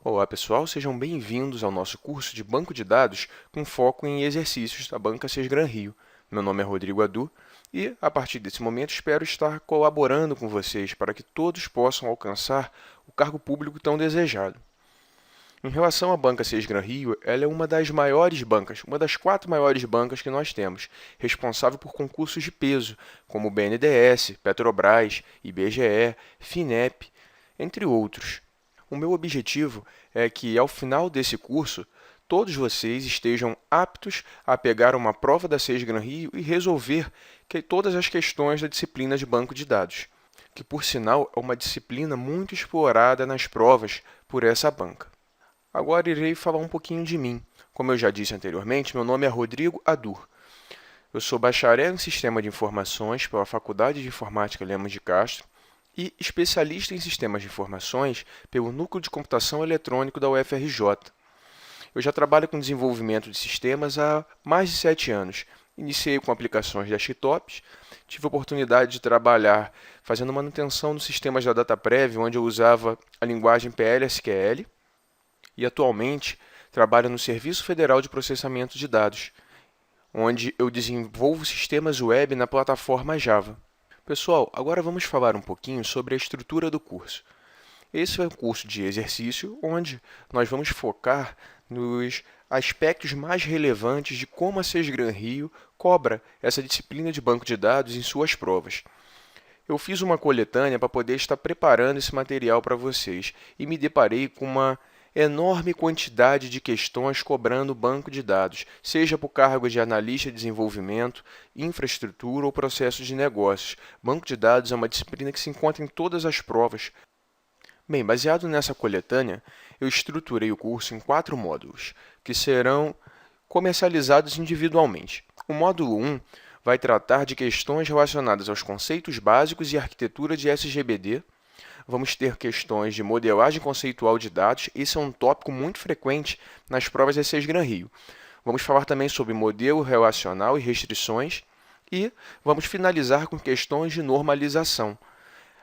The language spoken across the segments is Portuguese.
Olá pessoal, sejam bem-vindos ao nosso curso de Banco de Dados com foco em exercícios da Banca Sesgran Rio. Meu nome é Rodrigo Adu e, a partir desse momento, espero estar colaborando com vocês para que todos possam alcançar o cargo público tão desejado. Em relação à Banca Sesgran Rio, ela é uma das maiores bancas, uma das 4 maiores bancas que nós temos, responsável por concursos de peso, como o BNDES, Petrobras, IBGE, FINEP, entre outros. O meu objetivo é que, ao final desse curso, todos vocês estejam aptos a pegar uma prova da Sesgran Rio e resolver todas as questões da disciplina de banco de dados, que, por sinal, é uma disciplina muito explorada nas provas por essa banca. Agora irei falar um pouquinho de mim. Como eu já disse anteriormente, meu nome é Rodrigo Adur. Eu sou bacharel em Sistema de Informações pela Faculdade de Informática Lemos de Castro e especialista em Sistemas de Informações pelo Núcleo de Computação Eletrônico da UFRJ. Eu já trabalho com desenvolvimento de sistemas há mais de 7 anos. Iniciei com aplicações desktops, tive a oportunidade de trabalhar fazendo manutenção nos sistemas da DataPrev, onde eu usava a linguagem PL/SQL, e atualmente trabalho no Serviço Federal de Processamento de Dados, onde eu desenvolvo sistemas web na plataforma Java. Pessoal, agora vamos falar um pouquinho sobre a estrutura do curso. Esse é um curso de exercício onde nós vamos focar nos aspectos mais relevantes de como a Sesgran Rio cobra essa disciplina de banco de dados em suas provas. Eu fiz uma coletânea para poder estar preparando esse material para vocês e me deparei com uma enorme quantidade de questões cobrando banco de dados, seja por cargo de analista de desenvolvimento, infraestrutura ou processo de negócios. Banco de dados é uma disciplina que se encontra em todas as provas. Bem, baseado nessa coletânea, eu estruturei o curso em 4 módulos, que serão comercializados individualmente. O módulo 1 vai tratar de questões relacionadas aos conceitos básicos e arquitetura de SGBD. Vamos ter questões de modelagem conceitual de dados. Esse é um tópico muito frequente nas provas da Sesgran Rio. Vamos falar também sobre modelo relacional e restrições. E vamos finalizar com questões de normalização.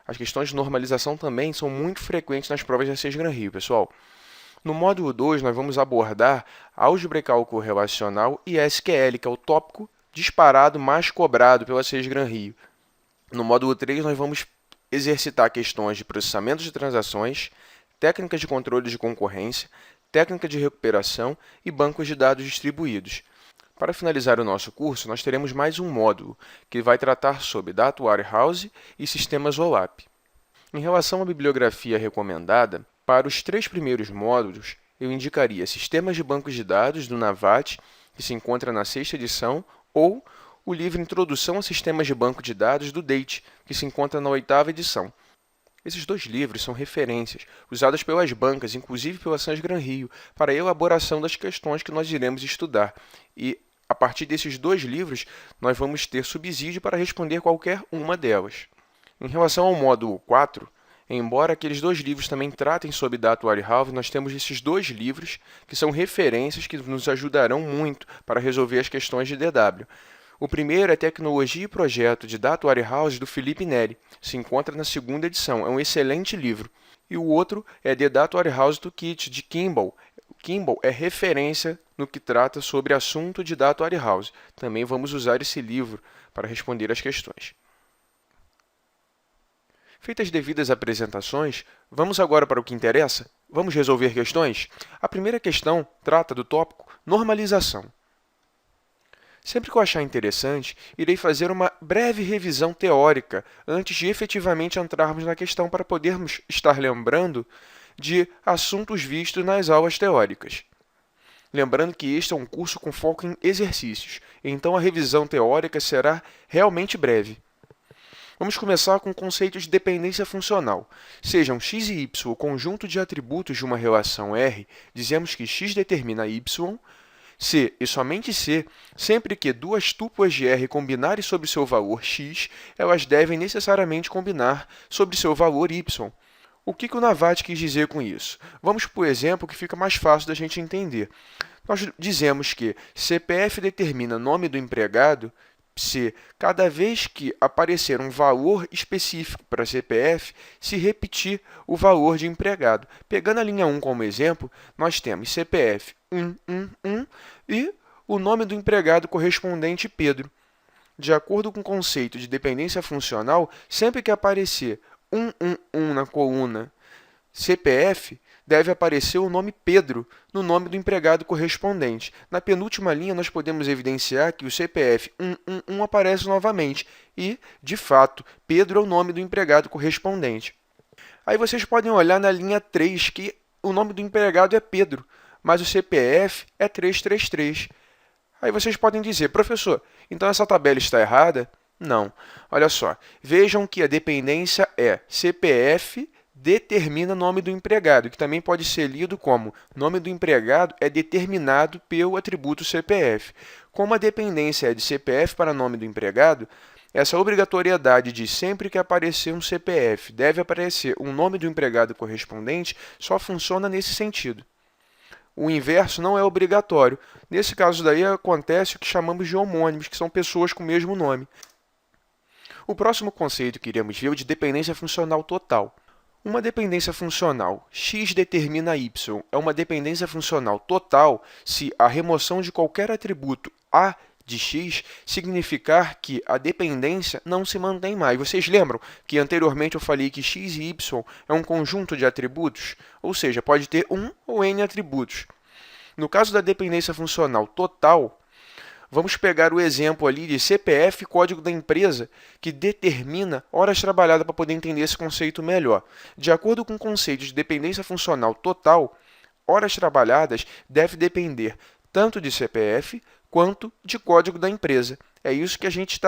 As questões de normalização também são muito frequentes nas provas da Sesgran Rio, pessoal. No módulo 2, nós vamos abordar álgebra e cálculo relacional e SQL, que é o tópico disparado mais cobrado pela Sesgran Rio. No módulo 3, nós vamos exercitar questões de processamento de transações, técnicas de controle de concorrência, técnica de recuperação e bancos de dados distribuídos. Para finalizar o nosso curso, nós teremos mais um módulo, que vai tratar sobre Data Warehouse e sistemas OLAP. Em relação à bibliografia recomendada, para os 3 primeiros módulos, eu indicaria Sistemas de Bancos de Dados, do Navat, que se encontra na 6ª edição, ou o livro Introdução a Sistemas de Banco de Dados, do Date, que se encontra na 8ª edição. Esses 2 livros são referências usadas pelas bancas, inclusive pela Sesgran Rio, para a elaboração das questões que nós iremos estudar. E, a partir desses 2 livros, nós vamos ter subsídio para responder qualquer uma delas. Em relação ao módulo 4, embora aqueles 2 livros também tratem sobre Data Warehouse, nós temos esses 2 livros que são referências que nos ajudarão muito para resolver as questões de DW. O primeiro é Tecnologia e Projeto de Data Warehouse, do Felipe Neri. Se encontra na 2ª edição. É um excelente livro. E o outro é The Data Warehouse Toolkit, de Kimball. Kimball é referência no que trata sobre assunto de Data Warehouse. Também vamos usar esse livro para responder as questões. Feitas as devidas apresentações, vamos agora para o que interessa? Vamos resolver questões? A primeira questão trata do tópico normalização. Sempre que eu achar interessante, irei fazer uma breve revisão teórica antes de efetivamente entrarmos na questão para podermos estar lembrando de assuntos vistos nas aulas teóricas. Lembrando que este é um curso com foco em exercícios, então a revisão teórica será realmente breve. Vamos começar com o conceito de dependência funcional. Sejam x e y o conjunto de atributos de uma relação R, dizemos que x determina y, C e somente C, sempre que 2 tuplas de R combinarem sobre seu valor x, elas devem necessariamente combinar sobre seu valor y. O que o Navat quis dizer com isso? Vamos para o exemplo que fica mais fácil da gente entender. Nós dizemos que CPF determina nome do empregado, ser, cada vez que aparecer um valor específico para CPF, se repetir o valor de empregado. Pegando a linha 1 como exemplo, nós temos CPF 111 e o nome do empregado correspondente Pedro. De acordo com o conceito de dependência funcional, sempre que aparecer 111 na coluna CPF, deve aparecer o nome Pedro no nome do empregado correspondente. Na penúltima linha, nós podemos evidenciar que o CPF 111 aparece novamente e, de fato, Pedro é o nome do empregado correspondente. Aí vocês podem olhar na linha 3 que o nome do empregado é Pedro, mas o CPF é 333. Aí vocês podem dizer, professor, então essa tabela está errada? Não. Olha só, vejam que a dependência é CPF determina nome do empregado, que também pode ser lido como nome do empregado é determinado pelo atributo CPF. Como a dependência é de CPF para nome do empregado, essa obrigatoriedade de sempre que aparecer um CPF deve aparecer um nome do empregado correspondente só funciona nesse sentido. O inverso não é obrigatório. Nesse caso daí acontece o que chamamos de homônimos, que são pessoas com o mesmo nome. O próximo conceito que iremos ver é o de dependência funcional total. Uma dependência funcional x determina y é uma dependência funcional total se a remoção de qualquer atributo a de x significar que a dependência não se mantém mais. Vocês lembram que anteriormente eu falei que x e y é um conjunto de atributos? Ou seja, pode ter um ou n atributos. No caso da dependência funcional total, vamos pegar o exemplo ali de CPF, código da empresa, que determina horas trabalhadas para poder entender esse conceito melhor. De acordo com o conceito de dependência funcional total, horas trabalhadas deve depender tanto de CPF quanto de código da empresa. É isso que a gente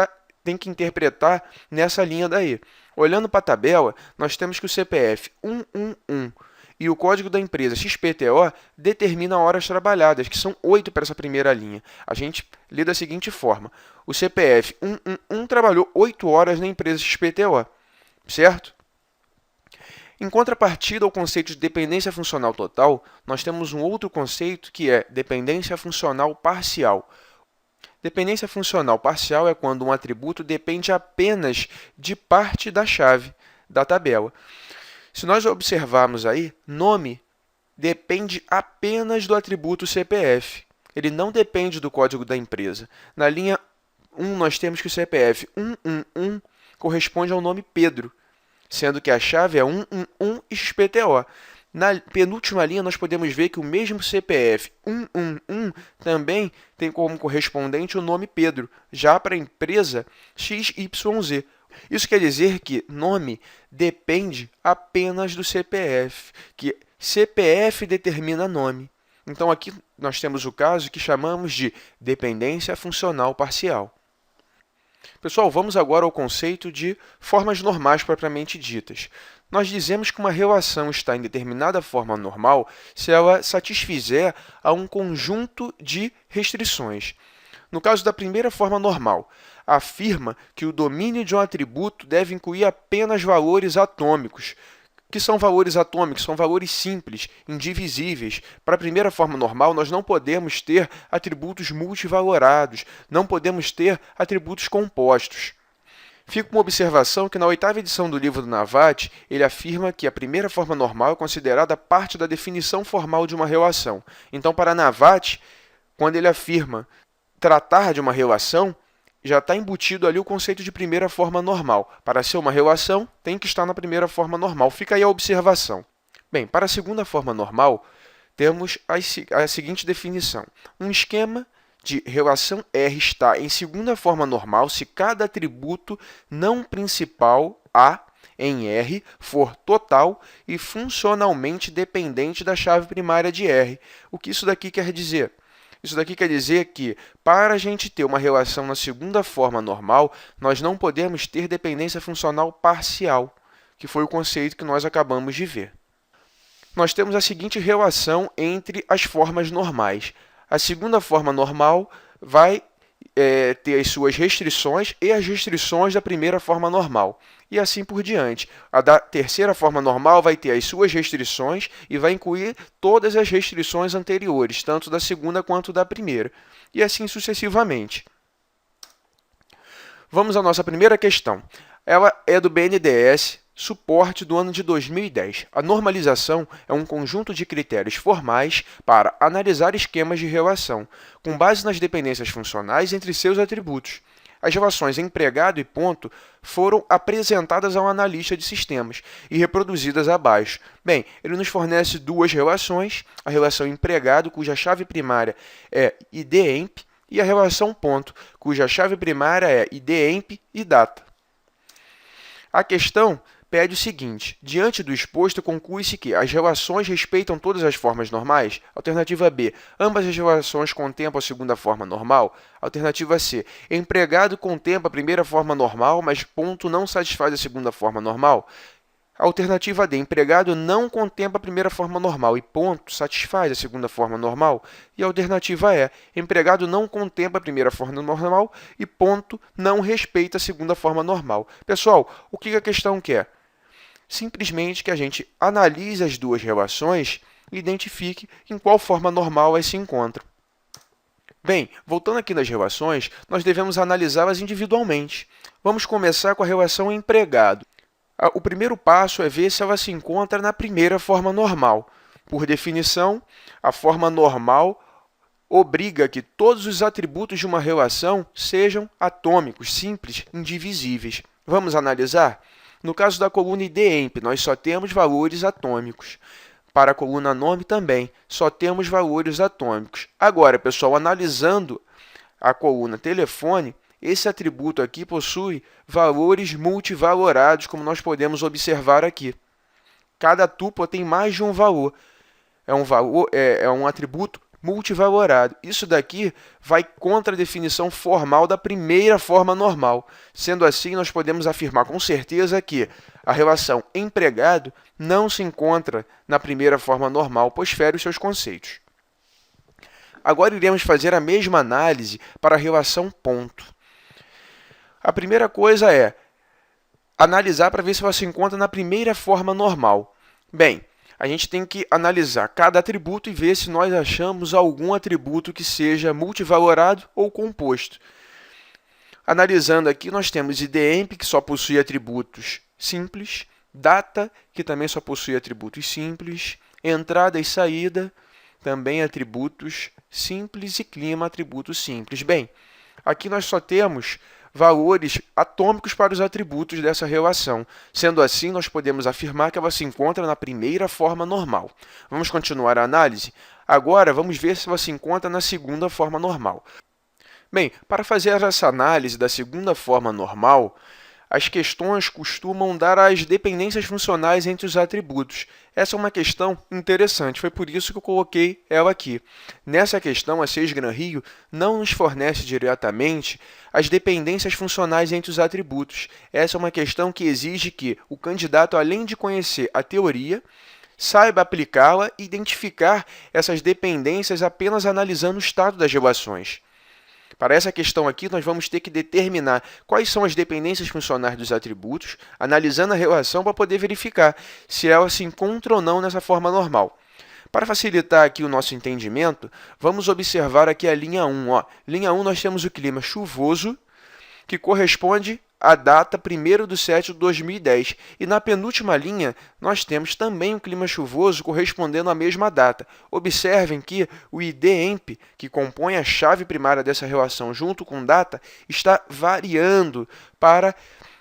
tem que interpretar nessa linha daí. Olhando para a tabela, nós temos que o CPF 111 e o código da empresa XPTO determina horas trabalhadas, que são 8 para essa primeira linha. A gente lê da seguinte forma: o CPF 111 trabalhou 8 horas na empresa XPTO, certo? Em contrapartida ao conceito de dependência funcional total, nós temos um outro conceito que é dependência funcional parcial. Dependência funcional parcial é quando um atributo depende apenas de parte da chave da tabela. Se nós observarmos aí, nome depende apenas do atributo CPF. Ele não depende do código da empresa. Na linha 1, nós temos que o CPF 111 corresponde ao nome Pedro, sendo que a chave é 111 XPTO. Na penúltima linha, nós podemos ver que o mesmo CPF 111 também tem como correspondente o nome Pedro, já para a empresa XYZ. Isso quer dizer que nome depende apenas do CPF, que CPF determina nome. Então, aqui nós temos o caso que chamamos de dependência funcional parcial. Pessoal, vamos agora ao conceito de formas normais propriamente ditas. Nós dizemos que uma relação está em determinada forma normal se ela satisfizer a um conjunto de restrições. No caso da primeira forma normal, afirma que o domínio de um atributo deve incluir apenas valores atômicos. O que são valores atômicos? São valores simples, indivisíveis. Para a primeira forma normal, nós não podemos ter atributos multivalorados, não podemos ter atributos compostos. Fica uma observação que na 8ª edição do livro do Navat, ele afirma que a primeira forma normal é considerada parte da definição formal de uma relação. Então, para Navat, quando ele afirma tratar de uma relação, já está embutido ali o conceito de primeira forma normal. Para ser uma relação, tem que estar na primeira forma normal. Fica aí a observação. Bem, para a segunda forma normal, temos a seguinte definição. Um esquema de relação R está em segunda forma normal se cada atributo não principal A em R for total e funcionalmente dependente da chave primária de R. O que isso daqui quer dizer? Isso daqui quer dizer que, para a gente ter uma relação na segunda forma normal, nós não podemos ter dependência funcional parcial, que foi o conceito que nós acabamos de ver. Nós temos a seguinte relação entre as formas normais. A segunda forma normal vai ter as suas restrições e as restrições da primeira forma normal. E assim por diante. A da terceira forma normal vai ter as suas restrições e vai incluir todas as restrições anteriores, tanto da segunda quanto da primeira. E assim sucessivamente. Vamos à nossa primeira questão. Ela é do BNDES, suporte do ano de 2010. A normalização é um conjunto de critérios formais para analisar esquemas de relação, com base nas dependências funcionais entre seus atributos. As relações empregado e ponto foram apresentadas ao analista de sistemas e reproduzidas abaixo. Bem, ele nos fornece duas relações, a relação empregado, cuja chave primária é idemp, e a relação ponto, cuja chave primária é idemp e data. A questão pede o seguinte: diante do exposto, conclui-se que as relações respeitam todas as formas normais? Alternativa B, ambas as relações contemplam a segunda forma normal? Alternativa C, empregado contempla a primeira forma normal, mas ponto não satisfaz a segunda forma normal? Alternativa D, empregado não contempla a primeira forma normal e ponto satisfaz a segunda forma normal. E a alternativa E, empregado não contempla a primeira forma normal e ponto não respeita a segunda forma normal. Pessoal, o que a questão quer? Simplesmente que a gente analise as duas relações e identifique em qual forma normal elas se encontram. Bem, voltando aqui nas relações, nós devemos analisá-las individualmente. Vamos começar com a relação empregado. O primeiro passo é ver se ela se encontra na primeira forma normal. Por definição, a forma normal obriga que todos os atributos de uma relação sejam atômicos, simples, indivisíveis. Vamos analisar? No caso da coluna idemp, nós só temos valores atômicos. Para a coluna nome também, só temos valores atômicos. Agora, pessoal, analisando a coluna telefone, esse atributo aqui possui valores multivalorados, como nós podemos observar aqui. Cada tupla tem mais de um valor. É um atributo multivalorado. Isso daqui vai contra a definição formal da primeira forma normal. Sendo assim, nós podemos afirmar com certeza que a relação empregado não se encontra na primeira forma normal, pois fere os seus conceitos. Agora iremos fazer a mesma análise para a relação ponto. A primeira coisa é analisar para ver se ela se encontra na primeira forma normal. Bem, a gente tem que analisar cada atributo e ver se nós achamos algum atributo que seja multivalorado ou composto. Analisando aqui, nós temos idemp, que só possui atributos simples, data, que também só possui atributos simples, entrada e saída, também atributos simples, e clima, atributos simples. Bem, aqui nós só temos valores atômicos para os atributos dessa relação. Sendo assim, nós podemos afirmar que ela se encontra na primeira forma normal. Vamos continuar a análise? Agora, vamos ver se ela se encontra na segunda forma normal. Bem, para fazer essa análise da segunda forma normal, as questões costumam dar as dependências funcionais entre os atributos. Essa é uma questão interessante, foi por isso que eu coloquei ela aqui. Nessa questão, a SES-GRAN-RIO não nos fornece diretamente as dependências funcionais entre os atributos. Essa é uma questão que exige que o candidato, além de conhecer a teoria, saiba aplicá-la e identificar essas dependências apenas analisando o estado das relações. Para essa questão aqui, nós vamos ter que determinar quais são as dependências funcionais dos atributos, analisando a relação para poder verificar se ela se encontra ou não nessa forma normal. Para facilitar aqui o nosso entendimento, vamos observar aqui a linha 1. Linha 1, nós temos o clima chuvoso, que corresponde à data 1º/7/2010. E na penúltima linha, nós temos também um clima chuvoso correspondendo à mesma data. Observem que o idemp, que compõe a chave primária dessa relação junto com data, está variando para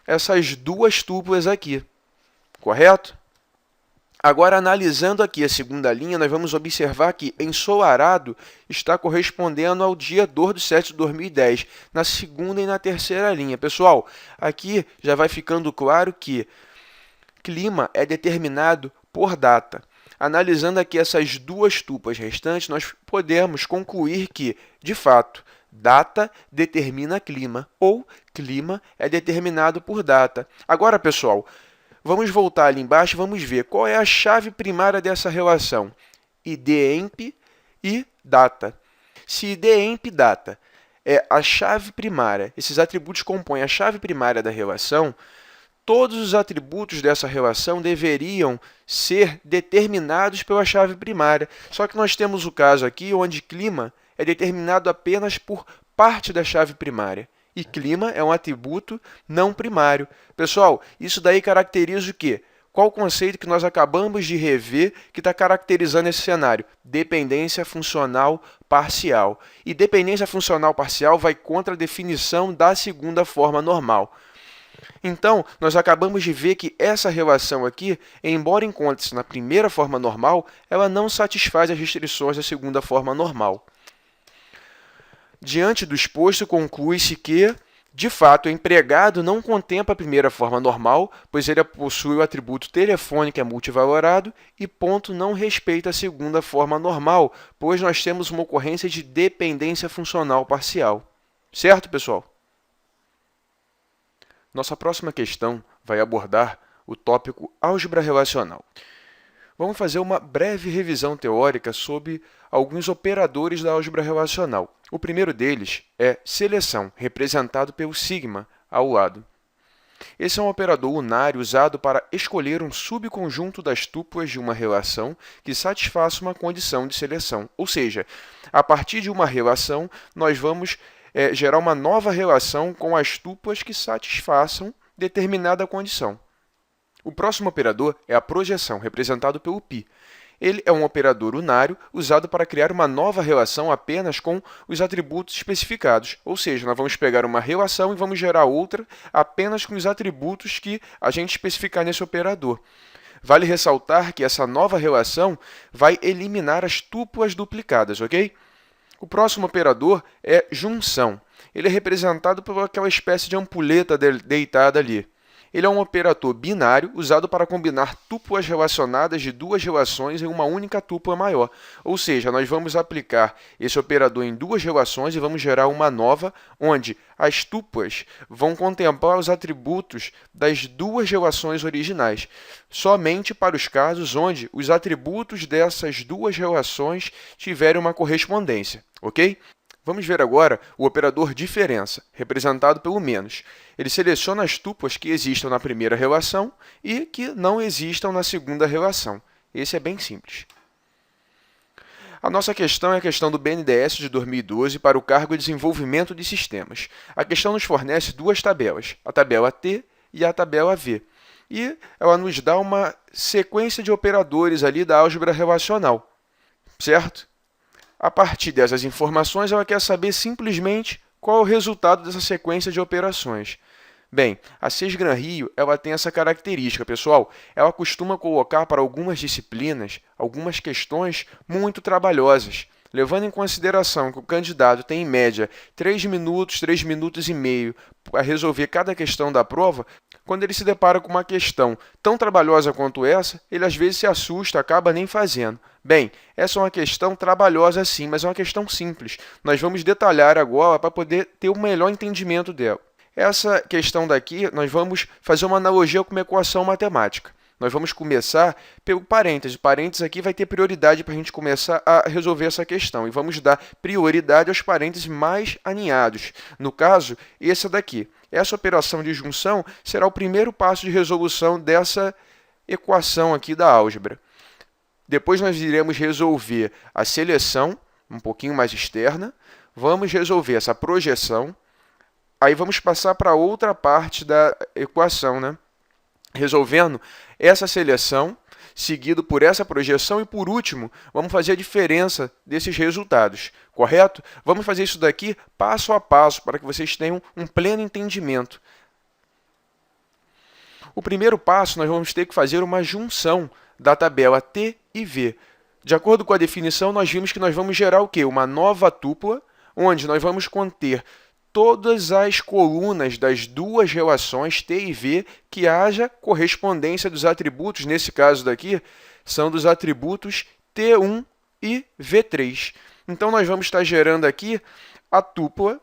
essas duas tuplas aqui, correto? Agora, analisando aqui a segunda linha, nós vamos observar que ensolarado está correspondendo ao dia 2/7/2010, na segunda e na terceira linha. Pessoal, aqui já vai ficando claro que clima é determinado por data. Analisando aqui essas duas tuplas restantes, nós podemos concluir que, de fato, data determina clima, ou clima é determinado por data. Agora, pessoal, vamos voltar ali embaixo e vamos ver qual é a chave primária dessa relação. Idemp e data. Se idemp e data é a chave primária, esses atributos compõem a chave primária da relação, todos os atributos dessa relação deveriam ser determinados pela chave primária. Só que nós temos o caso aqui onde clima é determinado apenas por parte da chave primária. E clima é um atributo não primário. Pessoal, isso daí caracteriza o quê? Qual o conceito que nós acabamos de rever que está caracterizando esse cenário? Dependência funcional parcial. E dependência funcional parcial vai contra a definição da segunda forma normal. Então, nós acabamos de ver que essa relação aqui, embora encontre-se na primeira forma normal, ela não satisfaz as restrições da segunda forma normal. Diante do exposto, conclui-se que, de fato, o empregado não contempla a primeira forma normal, pois ele possui o atributo telefone, que é multivalorado, e ponto não respeita a segunda forma normal, pois nós temos uma ocorrência de dependência funcional parcial. Certo, pessoal? Nossa próxima questão vai abordar o tópico álgebra relacional. Vamos fazer uma breve revisão teórica sobre alguns operadores da álgebra relacional. O primeiro deles é seleção, representado pelo sigma ao lado. Esse é um operador unário usado para escolher um subconjunto das tuplas de uma relação que satisfaça uma condição de seleção. Ou seja, a partir de uma relação, nós vamos gerar uma nova relação com as tuplas que satisfaçam determinada condição. O próximo operador é a projeção, representado pelo π. Ele é um operador unário usado para criar uma nova relação apenas com os atributos especificados. Ou seja, nós vamos pegar uma relação e vamos gerar outra apenas com os atributos que a gente especificar nesse operador. Vale ressaltar que essa nova relação vai eliminar as tuplas duplicadas, ok? O próximo operador é junção. Ele é representado por aquela espécie de ampulheta deitada ali. Ele é um operador binário usado para combinar tuplas relacionadas de duas relações em uma única tupla maior. Ou seja, nós vamos aplicar esse operador em duas relações e vamos gerar uma nova, onde as tuplas vão contemplar os atributos das duas relações originais, somente para os casos onde os atributos dessas duas relações tiverem uma correspondência, ok? Vamos ver agora o operador diferença, representado pelo menos. Ele seleciona as tuplas que existam na primeira relação e que não existam na segunda relação. Esse é bem simples. A nossa questão é a questão do BNDES de 2012 para o cargo de desenvolvimento de sistemas. A questão nos fornece duas tabelas, a tabela T e a tabela V. E ela nos dá uma sequência de operadores ali da álgebra relacional, certo? A partir dessas informações, ela quer saber simplesmente qual é o resultado dessa sequência de operações. Bem, a Cies-Gran-Rio ela tem essa característica, pessoal. Ela costuma colocar para algumas disciplinas algumas questões muito trabalhosas, levando em consideração que o candidato tem, em média, 3 minutos e meio para resolver cada questão da prova. Quando ele se depara com uma questão tão trabalhosa quanto essa, ele às vezes se assusta, acaba nem fazendo. Bem, essa é uma questão trabalhosa sim, mas é uma questão simples. Nós vamos detalhar agora para poder ter um melhor entendimento dela. Essa questão daqui, nós vamos fazer uma analogia com uma equação matemática. Nós vamos começar pelo parêntese. O parêntese aqui vai ter prioridade para a gente começar a resolver essa questão. E vamos dar prioridade aos parênteses mais aninhados. No caso, esse daqui. Essa operação de junção será o primeiro passo de resolução dessa equação aqui da álgebra. Depois nós iremos resolver a seleção, um pouquinho mais externa. Vamos resolver essa projeção. Aí vamos passar para outra parte da equação, né? Resolvendo essa seleção, seguido por essa projeção e, por último, vamos fazer a diferença desses resultados, correto? Vamos fazer isso daqui passo a passo para que vocês tenham um pleno entendimento. O primeiro passo, nós vamos ter que fazer uma junção da tabela T e V. De acordo com a definição, nós vimos que nós vamos gerar o quê? Uma nova tupla, onde nós vamos conter todas as colunas das duas relações T e V que haja correspondência dos atributos, nesse caso daqui, são dos atributos T1 e V3. Então, nós vamos estar gerando aqui a tupla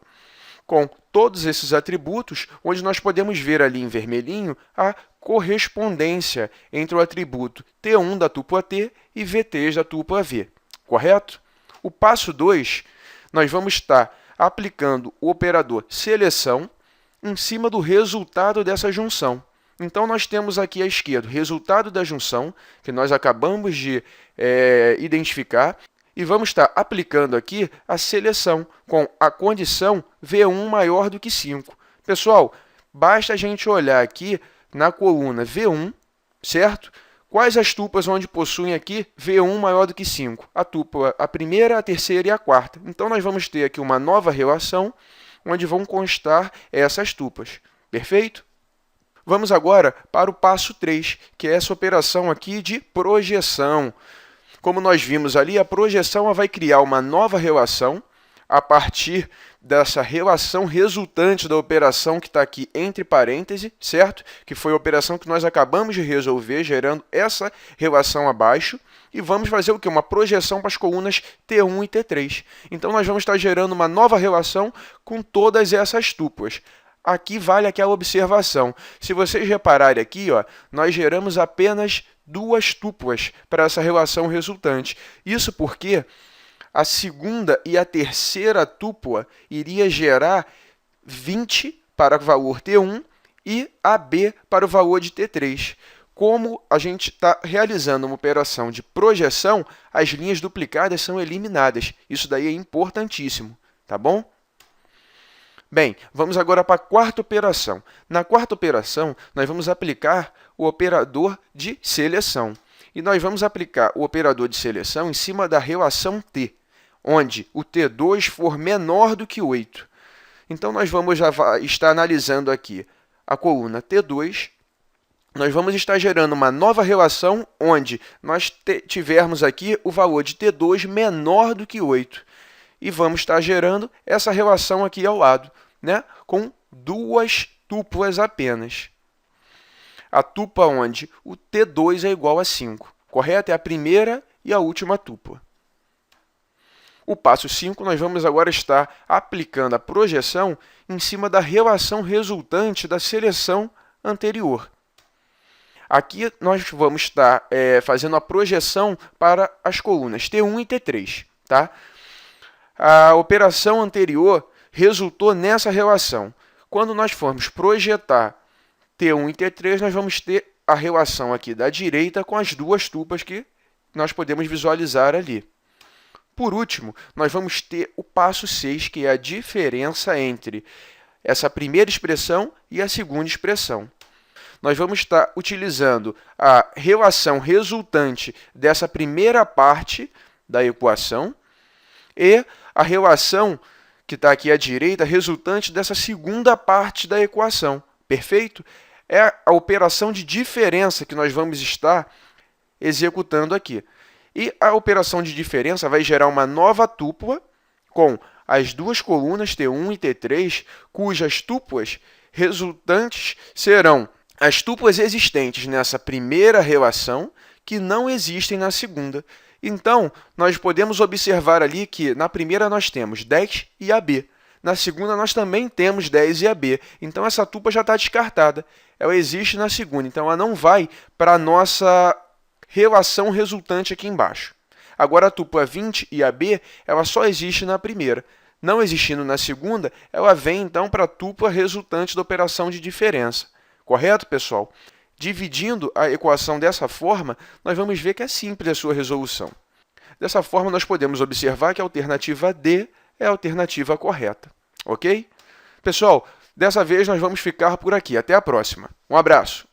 com todos esses atributos, onde nós podemos ver ali em vermelhinho a correspondência entre o atributo T1 da tupla T e V3 da tupla V, correto? O passo 2, nós vamos estar aplicando o operador seleção em cima do resultado dessa junção. Então, nós temos aqui à esquerda o resultado da junção, que nós acabamos de identificar, E vamos estar aplicando aqui a seleção com a condição V1 maior do que 5. Pessoal, basta a gente olhar aqui na coluna V1, certo? Quais as tuplas onde possuem aqui V1 maior do que 5? A tupla, a primeira, a terceira e a quarta. Então, nós vamos ter aqui uma nova relação onde vão constar essas tuplas. Perfeito? Vamos agora para o passo 3, que é essa operação aqui de projeção. Como nós vimos ali, a projeção vai criar uma nova relação a partir dessa relação resultante da operação que está aqui entre parênteses, certo? Que foi a operação que nós acabamos de resolver, gerando essa relação abaixo. E vamos fazer o quê? Uma projeção para as colunas T1 e T3. Então, nós vamos estar gerando uma nova relação com todas essas tuplas. Aqui vale aquela observação. Se vocês repararem aqui, ó, nós geramos apenas duas tuplas para essa relação resultante. Isso porque a segunda e a terceira tupla iria gerar 20 para o valor T1 e AB para o valor de T3. Como a gente está realizando uma operação de projeção, as linhas duplicadas são eliminadas. Isso daí é importantíssimo, tá bom? Bem, vamos agora para a quarta operação. Na quarta operação, nós vamos aplicar o operador de seleção. E nós vamos aplicar o operador de seleção em cima da relação T, onde o T2 for menor do que 8. Então, nós vamos já estar analisando aqui a coluna T2. Nós vamos estar gerando uma nova relação onde nós tivermos aqui o valor de T2 menor do que 8. E vamos estar gerando essa relação aqui ao lado, né? Com duas tuplas apenas. A tupla onde o T2 é igual a 5, correto? É a primeira e a última tupla. O passo 5, nós vamos agora estar aplicando a projeção em cima da relação resultante da seleção anterior. Aqui nós vamos estar fazendo a projeção para as colunas T1 e T3, tá? A operação anterior resultou nessa relação. Quando nós formos projetar T1 e T3, nós vamos ter a relação aqui da direita com as duas tuplas que nós podemos visualizar ali. Por último, nós vamos ter o passo 6, que é a diferença entre essa primeira expressão e a segunda expressão. Nós vamos estar utilizando a relação resultante dessa primeira parte da equação e a relação que está aqui à direita, resultante dessa segunda parte da equação. Perfeito? É a operação de diferença que nós vamos estar executando aqui. E a operação de diferença vai gerar uma nova tupla com as duas colunas T1 e T3, cujas tuplas resultantes serão as tuplas existentes nessa primeira relação que não existem na segunda. Então, nós podemos observar ali que na primeira nós temos 10 e AB. Na segunda nós também temos 10 e AB. Então, essa tupla já está descartada. Ela existe na segunda, então ela não vai para a nossa relação resultante aqui embaixo. Agora, a tupla 20 e AB, ela só existe na primeira. Não existindo na segunda, ela vem então para a tupla resultante da operação de diferença. Correto, pessoal? Dividindo a equação dessa forma, nós vamos ver que é simples a sua resolução. Dessa forma, nós podemos observar que a alternativa D é a alternativa correta. Ok? Pessoal, dessa vez nós vamos ficar por aqui. Até a próxima. Um abraço!